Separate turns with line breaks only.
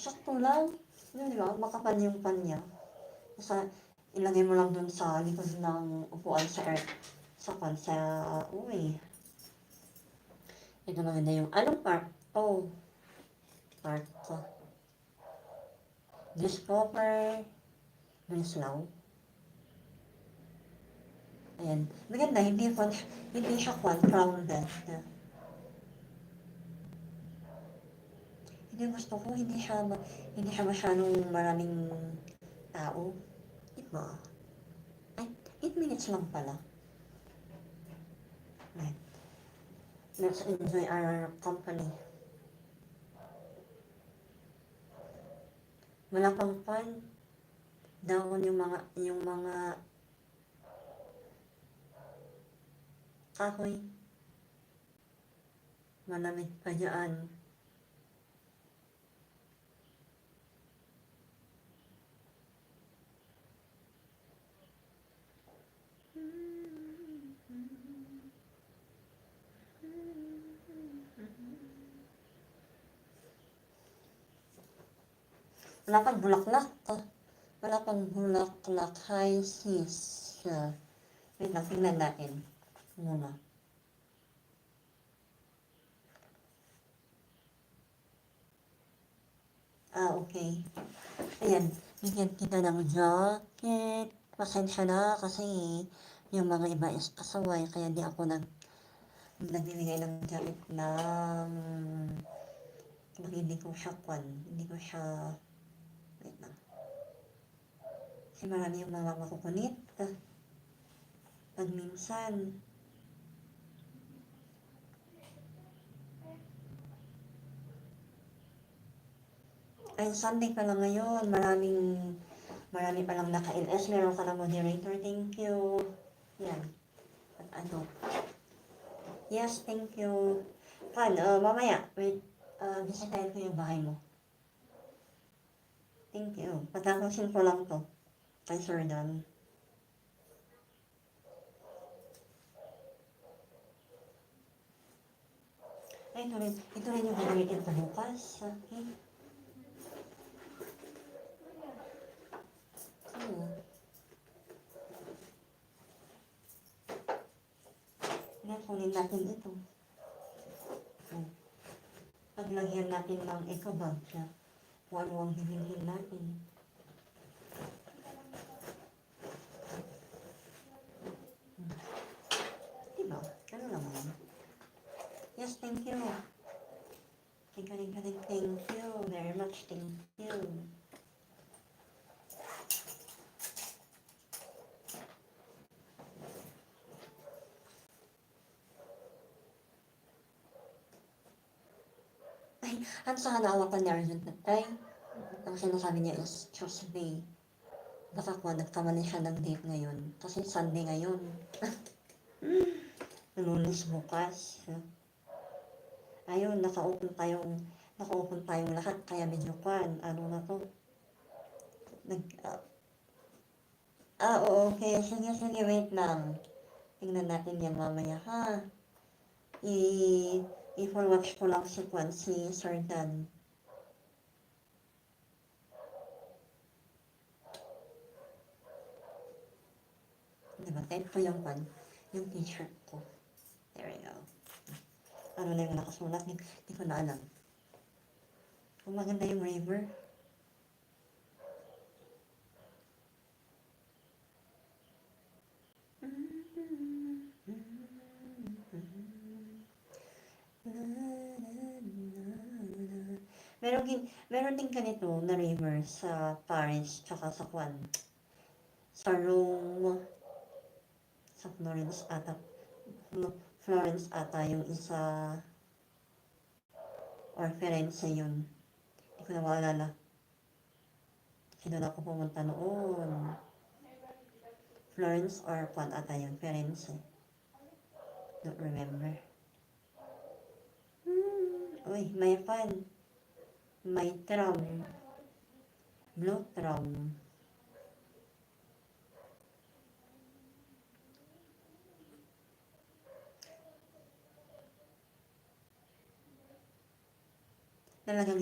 sakto lang. Yun, di ba? Makapal yung pan niya. Basta, ilagay mo lang dun sa likod ng upuan sa uwi. Ito maganda yung, anong part? Oh, part ko. Discover, Breslau. Ayan. Maganda, hindi siya crowded. Hindi gusto ko, hindi siya masyadong maraming tao. Diba? Ay, 8 minutes lang pala. Right. Let's enjoy our company. Wala pang pan. Down yung mga kahoy. Malamig pa dyan. Wala pang bulaklak. Wala pang bulaklak. High seas. Wait lang, tingnan natin. Muna. Okay. Ayan, bigyan kita ng jacket. Pasensya na kasi yung mga iba is kasaway, kaya di ako nagbibigay ng jacket ng hindi ko siya wait lang. Kasi marami yung mga makukunit. Pag minsan, ay Sunday pa lang ngayon, marami pa lang naka-LS, meron ka na moderator, thank you. Yan. At ano? Yes, thank you. Mamaya, wait, bisitahin ko yung bahay mo. Thank you. Patapusin ko lang to. Kay Sir Dan. Ay, ito rin yung gagamitin ko bukas. Okay. Kunin natin ito. Paglagyan natin ng eco-bag siya. Kung ano ang hihinhin natin. Diba? Ano lang yan? Yes, thank you. Thank you very much. Thank you. Ay, ang sa hanawa ko na urgent na tayo. Ang sinasabi niya is Tuesday. Baka kung nagkamali siya ng date ngayon. Kasi Sunday ngayon. Lunes bukas. Ayun, naka-open tayong lahat. Kaya medyo ano na to. Okay. Sige, wait lang. Tingnan natin yan mamaya, ha? I-forward ko lang si Sir Dan. Diba? Type ko yung t-shirt ko. There we go. Ano na yung nakasulat? Hindi ko na alam. Kung maganda yung river. Meron din ganito na river sa Paris, tsaka sa sa Rome, sa Florence ata yung isa, or Firenze yun. Hindi ko na maalala. Kasi doon ako pumunta noon. Florence or ata yun, Firenze. Don't remember. Uy, may may tram. Blue tram. Talagang